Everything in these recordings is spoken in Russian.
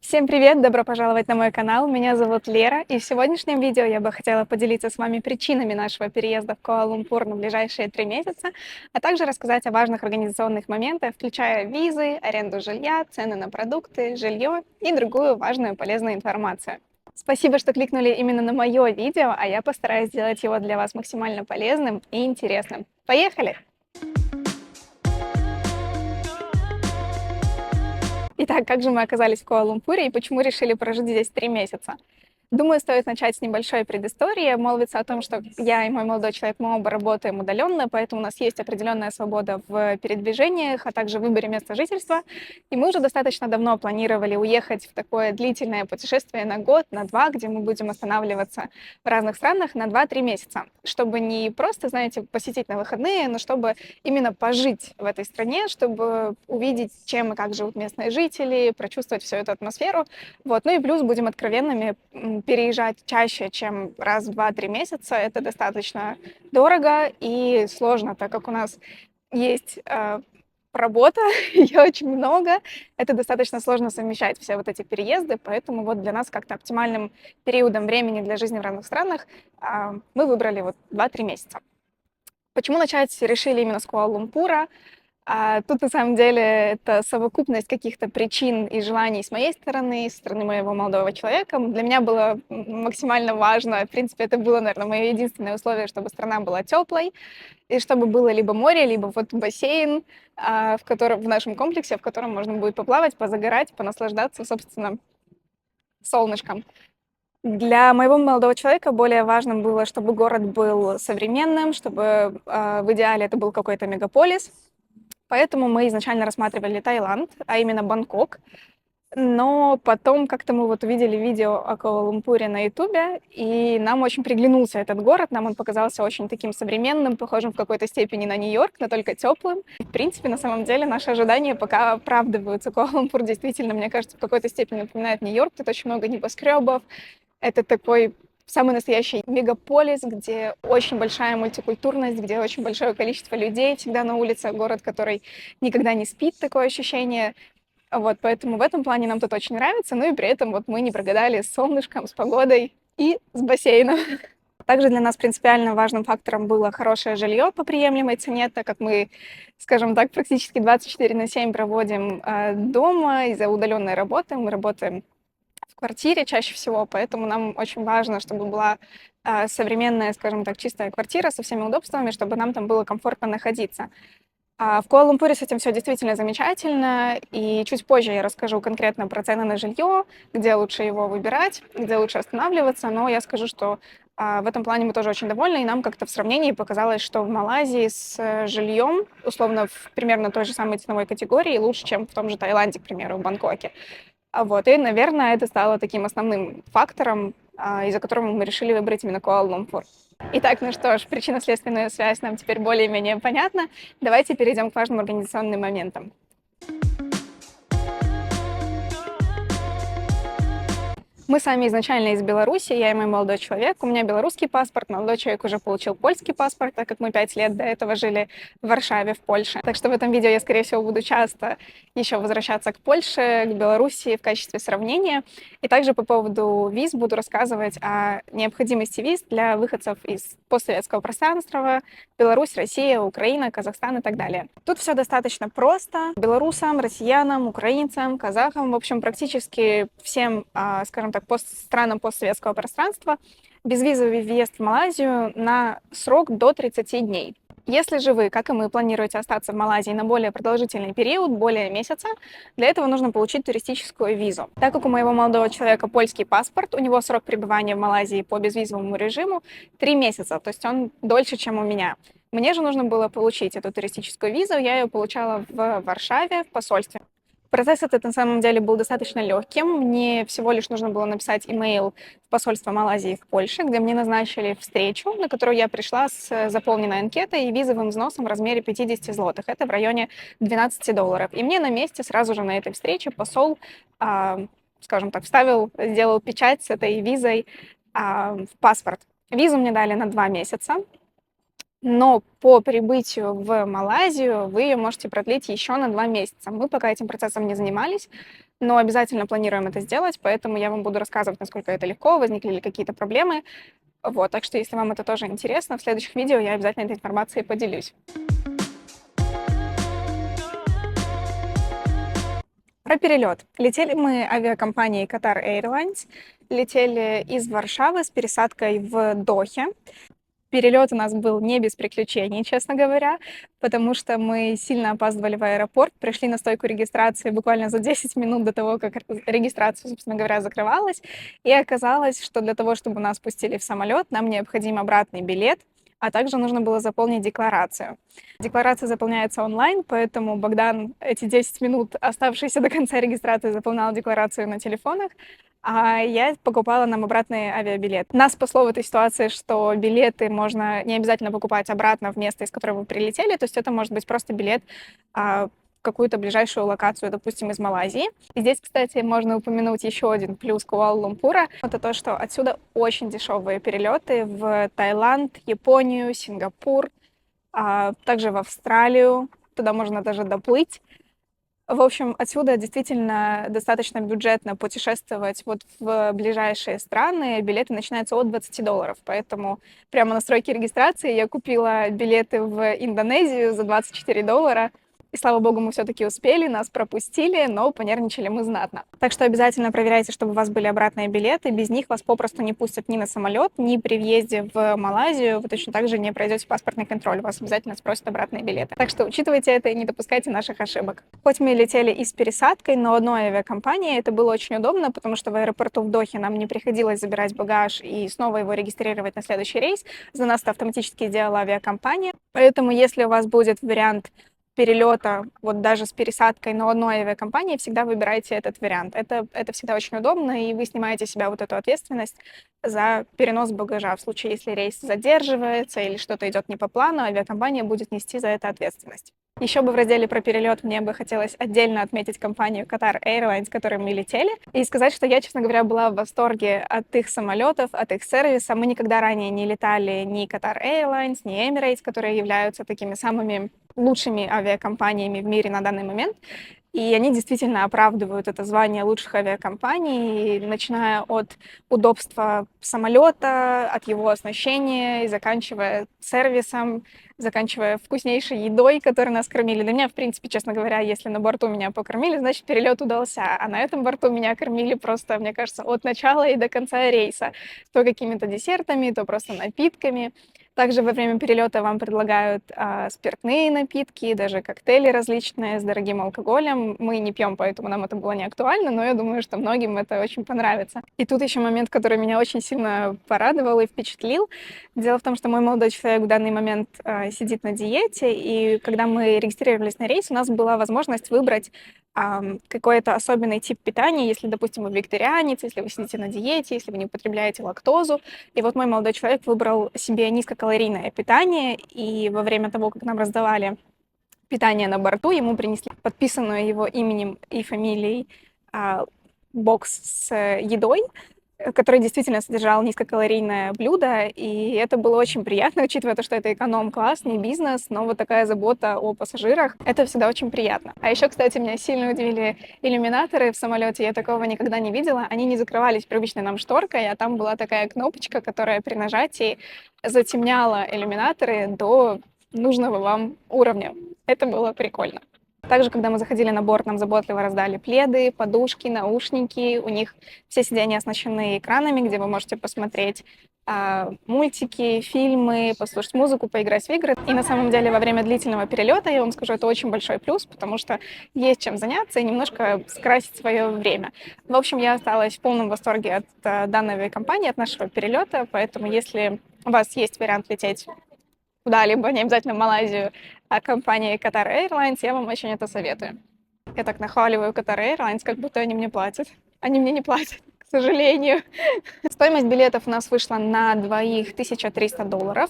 Всем привет! Добро пожаловать на мой канал. Меня зовут Лера, и в сегодняшнем видео я бы хотела поделиться с вами причинами нашего переезда в Куала-Лумпур на ближайшие 3 месяца, а также рассказать о важных организационных моментах, включая визы, аренду жилья, цены на продукты, жилье и другую важную полезную информацию. Спасибо, что кликнули именно на мое видео, а я постараюсь сделать его для вас максимально полезным и интересным. Поехали! Итак, как же мы оказались в Куала-Лумпуре и почему решили прожить здесь 3 месяца? Думаю, стоит начать с небольшой предыстории, молвиться о том, что я и мой молодой человек, мы оба работаем удаленно, поэтому у нас есть определенная свобода в передвижениях, а также в выборе места жительства. И мы уже достаточно давно планировали уехать в такое длительное путешествие на год, на два, где мы будем останавливаться в разных странах на 2-3 месяца, чтобы не просто, знаете, посетить на выходные, но чтобы именно пожить в этой стране, чтобы увидеть, чем и как живут местные жители, прочувствовать всю эту атмосферу. Вот. Ну и плюс, будем откровенными, переезжать чаще, чем раз в 2-3 месяца, это достаточно дорого и сложно, так как у нас есть работа, ее очень много, это достаточно сложно совмещать все вот эти переезды, поэтому вот для нас как-то оптимальным периодом времени для жизни в разных странах мы выбрали вот 2-3 месяца. Почему начать решили именно с Куала-Лумпура? Тут на самом деле это совокупность каких-то причин и желаний с моей стороны, со стороны моего молодого человека. Для меня было максимально важно, в принципе, это было, наверное, мое единственное условие, чтобы страна была теплой, и чтобы было либо море, либо вот бассейн, в нашем комплексе, в котором можно будет поплавать, позагорать, понаслаждаться, собственно, солнышком. Для моего молодого человека более важным было, чтобы город был современным, чтобы в идеале это был какой-то мегаполис. Поэтому мы изначально рассматривали Таиланд, а именно Бангкок. Но потом как-то мы вот увидели видео о Куала-Лумпуре на Ютубе, и нам очень приглянулся этот город. Нам он показался очень таким современным, похожим в какой-то степени на Нью-Йорк, но только теплым. В принципе, на самом деле, наши ожидания пока оправдываются. Куала-Лумпур действительно, мне кажется, в какой-то степени напоминает Нью-Йорк. Тут очень много небоскребов. Это такой самый настоящий мегаполис, где очень большая мультикультурность, где очень большое количество людей всегда на улице, город, который никогда не спит, такое ощущение. Вот, поэтому в этом плане нам тут очень нравится, ну и при этом вот мы не прогадали с солнышком, с погодой и с бассейном. Также для нас принципиально важным фактором было хорошее жилье по приемлемой цене, так как мы, скажем так, практически 24/7 проводим дома из-за удаленной работы. Мы работаем в квартире чаще всего, поэтому нам очень важно, чтобы была современная, скажем так, чистая квартира со всеми удобствами, чтобы нам там было комфортно находиться. В Куала-Лумпуре с этим все действительно замечательно, и чуть позже я расскажу конкретно про цены на жилье, где лучше его выбирать, где лучше останавливаться, но я скажу, что в этом плане мы тоже очень довольны, и нам как-то в сравнении показалось, что в Малайзии с жильем, условно, в примерно той же самой ценовой категории, лучше, чем в том же Таиланде, к примеру, в Бангкоке. Вот, и, наверное, это стало таким основным фактором, из-за которого мы решили выбрать именно Куала-Лумпур. Итак, ну что ж, причинно-следственная связь нам теперь более-менее понятна. Давайте перейдем к важным организационным моментам. Мы сами изначально из Беларуси, я и мой молодой человек. У меня белорусский паспорт, молодой человек уже получил польский паспорт, так как мы 5 лет до этого жили в Варшаве, в Польше. Так что в этом видео я, скорее всего, буду часто еще возвращаться к Польше, к Беларуси в качестве сравнения. И также по поводу виз буду рассказывать о необходимости виз для выходцев из постсоветского пространства: Беларусь, Россия, Украина, Казахстан и так далее. Тут все достаточно просто. Белорусам, россиянам, украинцам, казахам, в общем, практически всем, скажем так, странам постсоветского пространства безвизовый въезд в Малайзию на срок до 30 дней. Если же вы, как и мы, планируете остаться в Малайзии на более продолжительный период, более месяца, для этого нужно получить туристическую визу. Так как у моего молодого человека польский паспорт, у него срок пребывания в Малайзии по безвизовому режиму 3 месяца, то есть он дольше, чем у меня. Мне же нужно было получить эту туристическую визу, я ее получала в Варшаве, в посольстве. Процесс этот на самом деле был достаточно легким. Мне всего лишь нужно было написать имейл в посольство Малайзии в Польше, где мне назначили встречу, на которую я пришла с заполненной анкетой и визовым взносом в размере 50 злотых. Это в районе $12. И мне на месте сразу же на этой встрече посол, скажем так, сделал печать с этой визой в паспорт. Визу мне дали на 2 месяца. но по прибытию в Малайзию вы ее можете продлить еще на 2 месяца. Мы пока этим процессом не занимались, но обязательно планируем это сделать, поэтому я вам буду рассказывать, насколько это легко, возникли ли какие-то проблемы. Вот, так что если вам это тоже интересно, в следующих видео я обязательно этой информацией поделюсь. Про перелет. Летели мы авиакомпанией Qatar Airlines, летели из Варшавы с пересадкой в Дохе. Перелет у нас был не без приключений, честно говоря, потому что мы сильно опаздывали в аэропорт, пришли на стойку регистрации буквально за 10 минут до того, как регистрация, собственно говоря, закрывалась. И оказалось, что для того, чтобы нас пустили в самолет, нам необходим обратный билет, а также нужно было заполнить декларацию. Декларация заполняется онлайн, поэтому Богдан эти 10 минут, оставшиеся до конца регистрации, заполнял декларацию на телефонах, а я покупала нам обратный авиабилет. Нас спасло в этой ситуации, что билеты можно не обязательно покупать обратно в место, из которого вы прилетели, то есть это может быть просто билет в какую-то ближайшую локацию, допустим, из Малайзии. И здесь, кстати, можно упомянуть еще один плюс Куала-Лумпура. Это то, что отсюда очень дешевые перелеты в Таиланд, Японию, Сингапур, также в Австралию. Туда можно даже доплыть. В общем, отсюда действительно достаточно бюджетно путешествовать вот в ближайшие страны. Билеты начинаются от $20, поэтому прямо на стойке регистрации я купила билеты в Индонезию за $24. И слава богу, мы все-таки успели, нас пропустили, но понервничали мы знатно. Так что обязательно проверяйте, чтобы у вас были обратные билеты. Без них вас попросту не пустят ни на самолет, ни при въезде в Малайзию. Вы точно так же не пройдете паспортный контроль. Вас обязательно спросят обратные билеты. Так что учитывайте это и не допускайте наших ошибок. Хоть мы летели и с пересадкой, но одной авиакомпании, это было очень удобно, потому что в аэропорту в Дохе нам не приходилось забирать багаж и снова его регистрировать на следующий рейс. За нас это автоматически делала авиакомпания. Поэтому, если у вас будет вариант перелета, вот даже с пересадкой на одной авиакомпании, всегда выбирайте этот вариант. Это всегда очень удобно, и вы снимаете с себя вот эту ответственность за перенос багажа. В случае, если рейс задерживается или что-то идет не по плану, авиакомпания будет нести за это ответственность. Еще бы в разделе про перелет мне бы хотелось отдельно отметить компанию Qatar Airlines, с которой мы летели, и сказать, что я, честно говоря, была в восторге от их самолетов, от их сервиса. Мы никогда ранее не летали ни Qatar Airlines, ни Emirates, которые являются такими самыми лучшими авиакомпаниями в мире на данный момент. И они действительно оправдывают это звание лучших авиакомпаний, начиная от удобства самолета, от его оснащения и заканчивая сервисом, заканчивая вкуснейшей едой, которой нас кормили. Для меня, в принципе, честно говоря, если на борту меня покормили, значит, перелет удался. А на этом борту меня кормили просто, мне кажется, от начала и до конца рейса. То какими-то десертами, то просто напитками. Также во время перелета вам предлагают спиртные напитки, даже коктейли различные с дорогим алкоголем. Мы не пьем, поэтому нам это было не актуально, но я думаю, что многим это очень понравится. И тут еще момент, который меня очень сильно порадовал и впечатлил. Дело в том, что мой молодой человек в данный момент сидит на диете, и когда мы регистрировались на рейс, у нас была возможность выбрать какой-то особенный тип питания, если, допустим, вы вегетарианец, если вы сидите на диете, если вы не употребляете лактозу. И вот мой молодой человек выбрал себе низкокалорийное питание, и во время того, как нам раздавали питание на борту, ему принесли подписанную его именем и фамилией бокс с едой, который действительно содержал низкокалорийное блюдо, и это было очень приятно, учитывая то, что это эконом-класс, не бизнес, но вот такая забота о пассажирах, это всегда очень приятно. А еще, кстати, меня сильно удивили иллюминаторы в самолете, я такого никогда не видела, они не закрывались привычной нам шторкой, а там была такая кнопочка, которая при нажатии затемняла иллюминаторы до нужного вам уровня. Это было прикольно. Также, когда мы заходили на борт, нам заботливо раздали пледы, подушки, наушники. У них все сиденья оснащены экранами, где вы можете посмотреть мультики, фильмы, послушать музыку, поиграть в игры. И на самом деле во время длительного перелета, я вам скажу, это очень большой плюс, потому что есть чем заняться и немножко скрасить свое время. В общем, я осталась в полном восторге от данной авиакомпании, от нашего перелета, поэтому если у вас есть вариант лететь куда-либо, не обязательно в Малайзию, компании Qatar Airlines, я вам очень это советую. Я так нахваливаю Qatar Airlines, как будто они мне платят. Они мне не платят, к сожалению. Стоимость билетов у нас вышла на двоих $1300.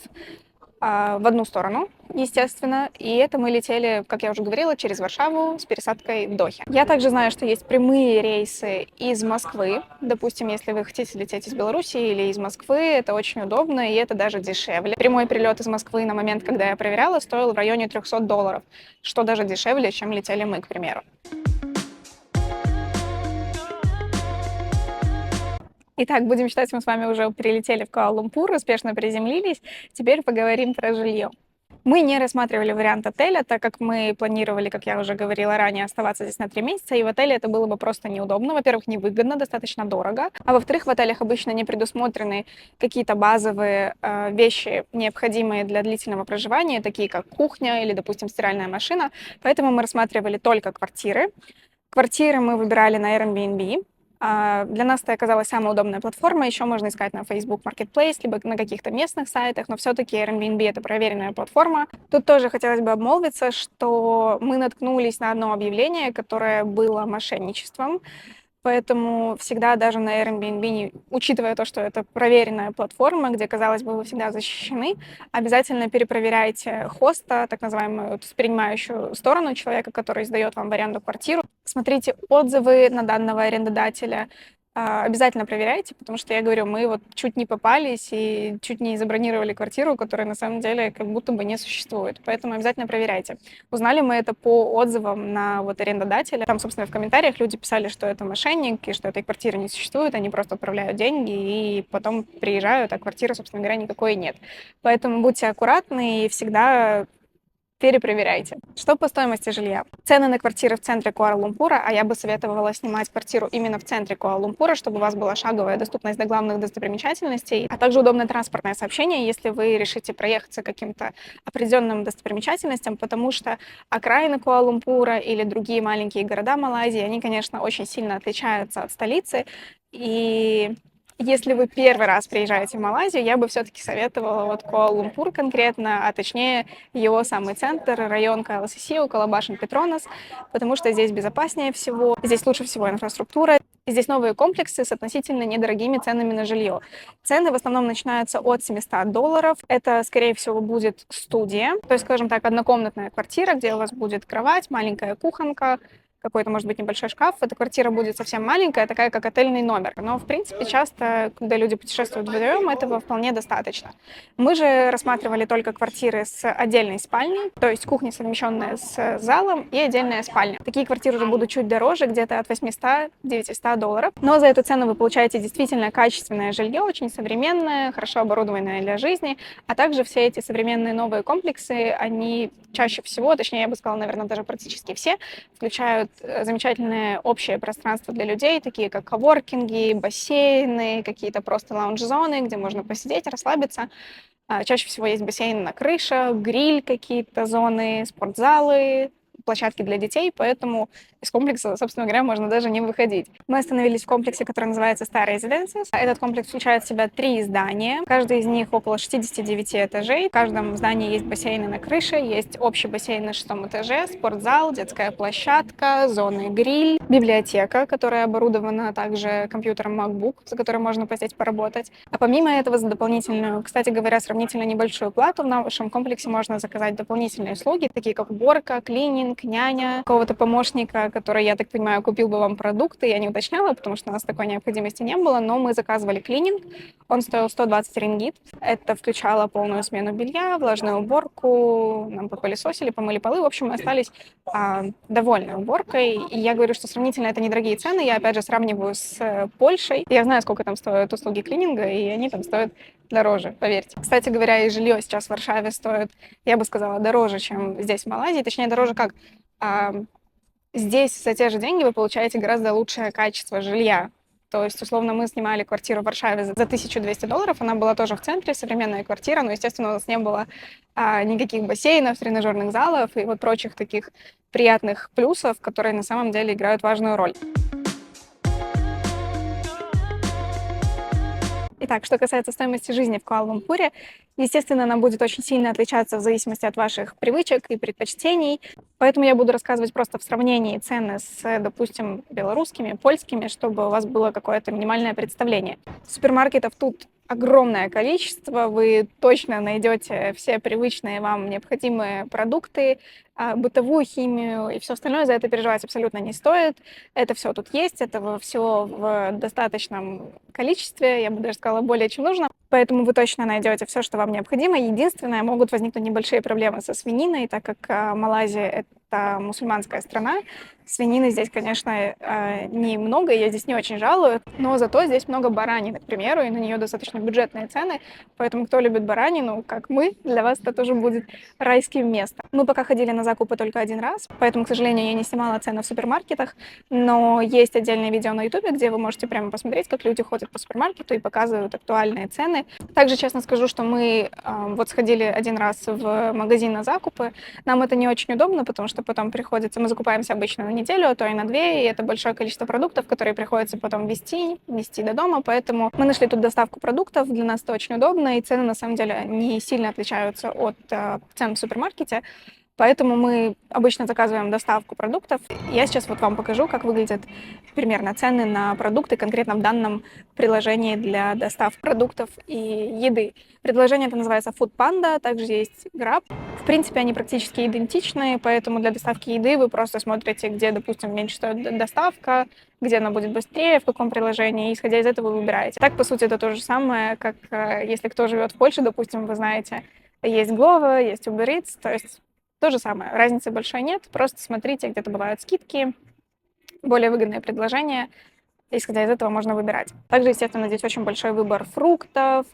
в одну сторону, естественно. И это мы летели, как я уже говорила, через Варшаву с пересадкой в Дохе. Я также знаю, что есть прямые рейсы из Москвы. Допустим, если вы хотите лететь из Беларуси или из Москвы, это очень удобно, и это даже дешевле. Прямой прилет из Москвы на момент, когда я проверяла, стоил в районе $300, что даже дешевле, чем летели мы, к примеру. Итак, будем считать, мы с вами уже прилетели в Куала-Лумпур, успешно приземлились. Теперь поговорим про жилье. Мы не рассматривали вариант отеля, так как мы планировали, как я уже говорила ранее, оставаться здесь на 3 месяца, и в отеле это было бы просто неудобно. Во-первых, невыгодно, достаточно дорого. А во-вторых, в отелях обычно не предусмотрены какие-то базовые вещи, необходимые для длительного проживания, такие как кухня или, допустим, стиральная машина. Поэтому мы рассматривали только квартиры. Квартиры мы выбирали на Airbnb. Для нас это оказалась самая удобная платформа. Еще можно искать на Facebook Marketplace, либо на каких-то местных сайтах, но все-таки Airbnb — это проверенная платформа. Тут тоже хотелось бы обмолвиться, что мы наткнулись на одно объявление, которое было мошенничеством. Поэтому всегда даже на Airbnb, учитывая то, что это проверенная платформа, где, казалось бы, вы всегда защищены, обязательно перепроверяйте хоста, так называемую принимающую сторону человека, который сдает вам в аренду квартиру. Смотрите отзывы на данного арендодателя. Обязательно проверяйте, потому что, я говорю, мы вот чуть не попались и чуть не забронировали квартиру, которая на самом деле как будто бы не существует. Поэтому обязательно проверяйте. Узнали мы это по отзывам на вот арендодателя. Там, собственно, в комментариях люди писали, что это мошенник и что этой квартиры не существует. Они просто отправляют деньги и потом приезжают, а квартиры, собственно говоря, никакой нет. Поэтому будьте аккуратны и всегда перепроверяйте. Что по стоимости жилья? Цены на квартиры в центре Куала-Лумпура, а я бы советовала снимать квартиру именно в центре Куала-Лумпура, чтобы у вас была шаговая доступность до главных достопримечательностей, а также удобное транспортное сообщение, если вы решите проехаться каким-то определенным достопримечательностям, потому что окраины Куала-Лумпура или другие маленькие города Малайзии, они, конечно, очень сильно отличаются от столицы, и если вы первый раз приезжаете в Малайзию, я бы все-таки советовала вот Куала-Лумпур конкретно, а точнее его самый центр, район KLCC, около башен Петронас, потому что здесь безопаснее всего, здесь лучше всего инфраструктура, здесь новые комплексы с относительно недорогими ценами на жилье. Цены в основном начинаются от $700. Это, скорее всего, будет студия, то есть, скажем так, однокомнатная квартира, где у вас будет кровать, маленькая кухонка, какой-то, может быть, небольшой шкаф. Эта квартира будет совсем маленькая, такая, как отельный номер. Но, в принципе, часто, когда люди путешествуют вдвоем, этого вполне достаточно. Мы же рассматривали только квартиры с отдельной спальней, то есть кухня, совмещенная с залом, и отдельная спальня. Такие квартиры уже будут чуть дороже, где-то от $800-900. Но за эту цену вы получаете действительно качественное жилье, очень современное, хорошо оборудованное для жизни, а также все эти современные новые комплексы, они чаще всего, точнее, я бы сказала, наверное, даже практически все, включают замечательное общее пространство для людей, такие как коворкинги, бассейны, какие-то просто лаунж-зоны, где можно посидеть, расслабиться. Чаще всего есть бассейн на крыше, гриль, какие-то зоны, спортзалы, площадки для детей, поэтому из комплекса, собственно говоря, можно даже не выходить. Мы остановились в комплексе, который называется Star Residences. Этот комплекс включает в себя 3 здания. Каждый из них около 69 этажей. В каждом здании есть бассейны на крыше, есть общий бассейн на 6 этаже, спортзал, детская площадка, зоны гриль, библиотека, которая оборудована также компьютером MacBook, за которым можно посидеть поработать. А помимо этого, за дополнительную, кстати говоря, сравнительно небольшую плату в нашем комплексе можно заказать дополнительные услуги, такие как уборка, клининг, няня, какого-то помощника, который, я так понимаю, купил бы вам продукты. Я не уточняла, потому что у нас такой необходимости не было, но мы заказывали клининг. Он стоил 120 рингит. Это включало полную смену белья, влажную уборку, нам попылесосили, помыли полы. В общем, мы остались довольны уборкой. И я говорю, что сравнительно это недорогие цены. Я, опять же, сравниваю с Польшей. Я знаю, сколько там стоят услуги клининга, и они там стоят дороже, поверьте. Кстати говоря, и жилье сейчас в Варшаве стоит, я бы сказала, дороже, чем здесь, в Малайзии. Точнее, дороже как? Здесь за те же деньги вы получаете гораздо лучшее качество жилья. То есть, условно, мы снимали квартиру в Варшаве за $1200. Она была тоже в центре, современная квартира, но, естественно, у нас не было никаких бассейнов, тренажерных залов и вот прочих таких приятных плюсов, которые на самом деле играют важную роль. Итак, что касается стоимости жизни в Куала-Лумпуре, естественно, она будет очень сильно отличаться в зависимости от ваших привычек и предпочтений. Поэтому я буду рассказывать просто в сравнении цены с, допустим, белорусскими, польскими, чтобы у вас было какое-то минимальное представление. Супермаркетов тут огромное количество, вы точно найдете все привычные вам необходимые продукты, бытовую химию и все остальное, за это переживать абсолютно не стоит. Это все тут есть, этого всего в достаточном количестве, я бы даже сказала, более чем нужно. Поэтому вы точно найдете все, что вам необходимо. Единственное, могут возникнуть небольшие проблемы со свининой, так как Малайзия — это мусульманская страна. Свинины здесь, конечно, немного, я здесь не очень жалую, но зато здесь много баранины, к примеру, и на нее достаточно бюджетные цены, поэтому кто любит баранину, как мы, для вас это тоже будет райским местом. Мы пока ходили на закупы только один раз, поэтому, к сожалению, я не снимала цены в супермаркетах, но есть отдельное видео на ютубе, где вы можете прямо посмотреть, как люди ходят по супермаркету и показывают актуальные цены. Также честно скажу, что мы вот сходили один раз в магазин на закупы, нам это не очень удобно, потому что потом приходится, мы закупаемся обычно на неделю, а то и на 2, и это большое количество продуктов, которые приходится потом везти до дома, поэтому мы нашли тут доставку продуктов, для нас это очень удобно, и цены на самом деле не сильно отличаются от цен в супермаркете, поэтому мы обычно заказываем доставку продуктов. Я сейчас вот вам покажу, как выглядят примерно цены на продукты конкретно в данном приложении для доставки продуктов и еды. Приложение это называется Food Panda, также есть Grab. В принципе, они практически идентичны, поэтому для доставки еды вы просто смотрите, где, допустим, меньше стоит доставка, где она будет быстрее, в каком приложении, и исходя из этого вы выбираете. Так, по сути, это то же самое, как если кто живет в Польше, допустим, вы знаете, есть Glovo, есть Uber Eats, то есть то же самое, разницы большой нет, просто смотрите, где-то бывают скидки, более выгодные предложения, исходя из этого можно выбирать. Также, естественно, здесь очень большой выбор фруктов,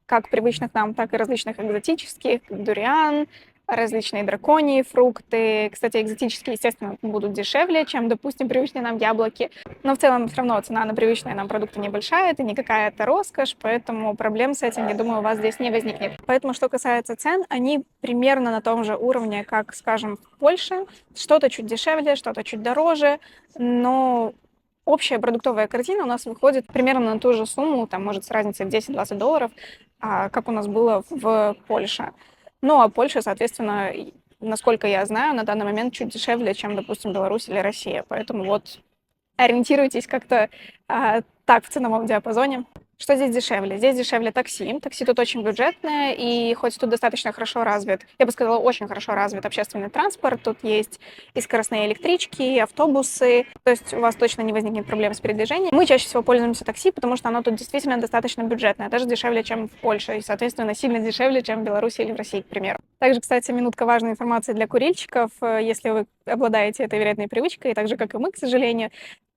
как привычных нам, так и различных экзотических, дуриан, различные драконьи фрукты. Кстати, экзотические, естественно, будут дешевле, чем, допустим, привычные нам яблоки. Но в целом все равно цена на привычные нам продукты небольшая, это не какая-то роскошь, поэтому проблем с этим, я думаю, у вас здесь не возникнет. Поэтому, что касается цен, они примерно на том же уровне, как, скажем, в Польше. Что-то чуть дешевле, что-то чуть дороже, но общая продуктовая корзина у нас выходит примерно на ту же сумму, там, может, с разницей в 10-20 долларов, как у нас было в Польше. Ну, а Польша, соответственно, насколько я знаю, на данный момент чуть дешевле, чем, допустим, Беларусь или Россия. Поэтому вот ориентируйтесь как-то так в ценовом диапазоне. Что здесь дешевле? Здесь дешевле такси. Такси тут очень бюджетное, и хоть тут достаточно хорошо развит, я бы сказала, очень хорошо развит общественный транспорт, тут есть и скоростные электрички, и автобусы, то есть у вас точно не возникнет проблем с передвижением. Мы чаще всего пользуемся такси, потому что оно тут действительно достаточно бюджетное, даже дешевле, чем в Польше, и, соответственно, сильно дешевле, чем в Беларуси или в России, к примеру. Также, кстати, минутка важной информации для курильщиков. Если вы обладаете этой вредной привычкой, так же, как и мы, к сожалению,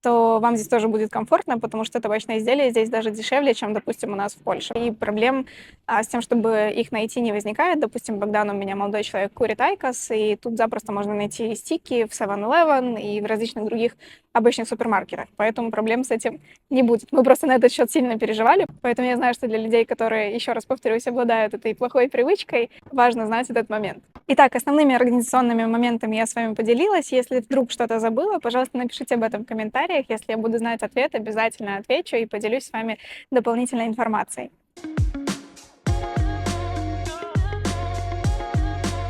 то вам здесь тоже будет комфортно, потому что табачные изделия здесь даже дешевле, чем, допустим, у нас в Польше. И проблем с тем, чтобы их найти, не возникает. Допустим, Богдан у меня молодой человек курит Айкос, и тут запросто можно найти стики в 7-Eleven и в различных других обычных супермаркетах. Поэтому проблем с этим не будет. Мы просто на этот счет сильно переживали, поэтому я знаю, что для людей, которые, еще раз повторюсь, обладают этой плохой привычкой, важно знать этот момент. Итак, основными организационными моментами я с вами поделилась. Если вдруг что-то забыла, пожалуйста, напишите об этом в комментариях. Если я буду знать ответ, обязательно отвечу и поделюсь с вами дополнительной информацией.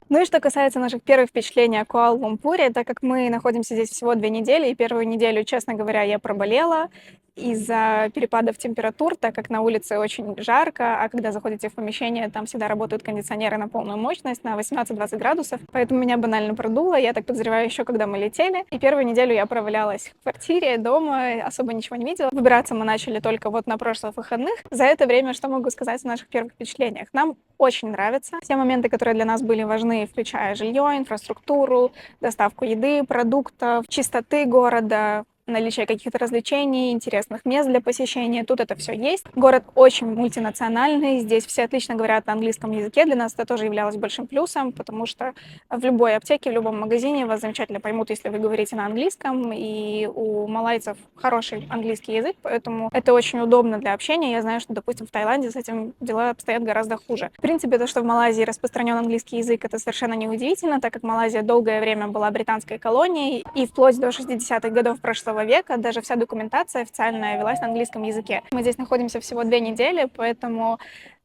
Ну и что касается наших первых впечатлений о Куала-Лумпуре, так как мы находимся здесь всего 2 недели, и первую неделю, честно говоря, я проболела из-за перепадов температур, так как на улице очень жарко, а когда заходите в помещение, там всегда работают кондиционеры на полную мощность, на 18-20 градусов, поэтому меня банально продуло, я так подозреваю, еще когда мы летели. И первую неделю я провалялась в квартире, дома, особо ничего не видела. Выбираться мы начали только вот на прошлых выходных. За это время что могу сказать о наших первых впечатлениях? Нам очень нравится. Все моменты, которые для нас были важны, включая жилье, инфраструктуру, доставку еды, продуктов, чистоты города, наличие каких-то развлечений, интересных мест для посещения. Тут это все есть. Город очень мультинациональный. Здесь все отлично говорят на английском языке. Для нас это тоже являлось большим плюсом, потому что в любой аптеке, в любом магазине вас замечательно поймут, если вы говорите на английском. И у малайцев хороший английский язык, поэтому это очень удобно для общения. Я знаю, что, допустим, в Таиланде с этим дела обстоят гораздо хуже. В принципе, то, что в Малайзии распространен английский язык, это совершенно неудивительно, так как Малайзия долгое время была британской колонией, и вплоть до 60-х годов прошлого века даже вся документация официальная велась на английском языке. Мы здесь находимся всего 2 недели, поэтому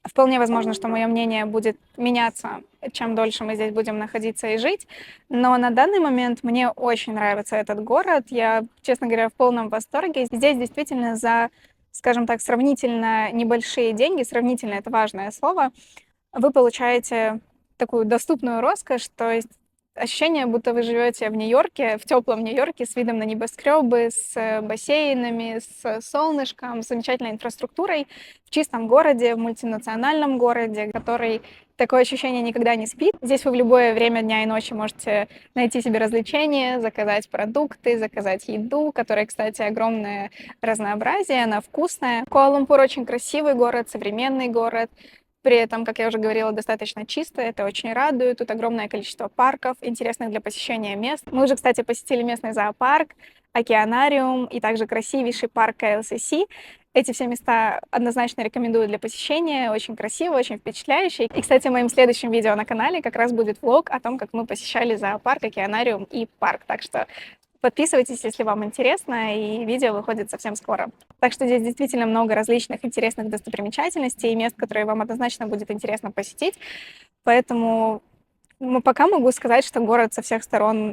вполне возможно, что мое мнение будет меняться, чем дольше мы здесь будем находиться и жить. Но на данный момент мне очень нравится этот город. Я, честно говоря, в полном восторге. Здесь действительно за скажем так, сравнительно небольшие деньги, сравнительно — это важное слово, вы получаете такую доступную роскошь, то есть ощущение, будто вы живете в Нью-Йорке, в теплом Нью-Йорке с видом на небоскребы, с бассейнами, с солнышком, с замечательной инфраструктурой, в чистом городе, в мультинациональном городе, который такое ощущение никогда не спит. Здесь вы в любое время дня и ночи можете найти себе развлечения, заказать продукты, заказать еду, которая, кстати, огромное разнообразие, она вкусная. Куала-Лумпур очень красивый город, современный город. При этом, как я уже говорила, достаточно чисто, это очень радует. Тут огромное количество парков, интересных для посещения мест. Мы уже, кстати, посетили местный зоопарк, океанариум и также красивейший парк КЛСС. Эти все места однозначно рекомендую для посещения. Очень красиво, очень впечатляюще. И, кстати, в моем следующем видео на канале как раз будет влог о том, как мы посещали зоопарк, океанариум и парк. Так что подписывайтесь, если вам интересно, и видео выходит совсем скоро. Так что здесь действительно много различных интересных достопримечательностей и мест, которые вам однозначно будет интересно посетить. Поэтому пока могу сказать, что город со всех сторон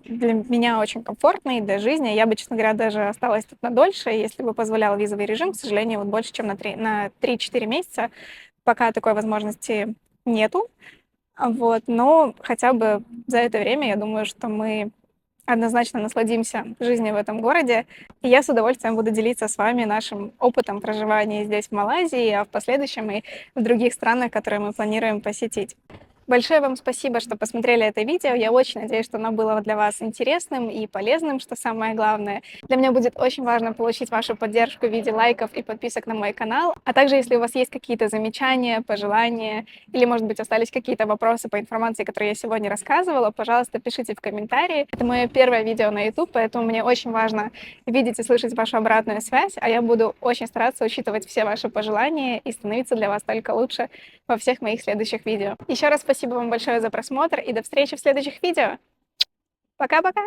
для меня очень комфортный для жизни. Я бы, честно говоря, даже осталась тут надольше, если бы позволял визовый режим. К сожалению, вот больше, чем на 3-4 месяца. Пока такой возможности нету. Вот. Но хотя бы за это время, я думаю, что мы однозначно насладимся жизнью в этом городе. И я с удовольствием буду делиться с вами нашим опытом проживания здесь, в Малайзии, а в последующем и в других странах, которые мы планируем посетить. Большое вам спасибо, что посмотрели это видео. Я очень надеюсь, что оно было для вас интересным и полезным, что самое главное. Для меня будет очень важно получить вашу поддержку в виде лайков и подписок на мой канал. А также, если у вас есть какие-то замечания, пожелания, или, может быть, остались какие-то вопросы по информации, которую я сегодня рассказывала, пожалуйста, пишите в комментарии. Это мое первое видео на YouTube, поэтому мне очень важно видеть и слышать вашу обратную связь, а я буду очень стараться учитывать все ваши пожелания и становиться для вас только лучше во всех моих следующих видео. Еще раз спасибо вам большое за просмотр и до встречи в следующих видео. Пока-пока!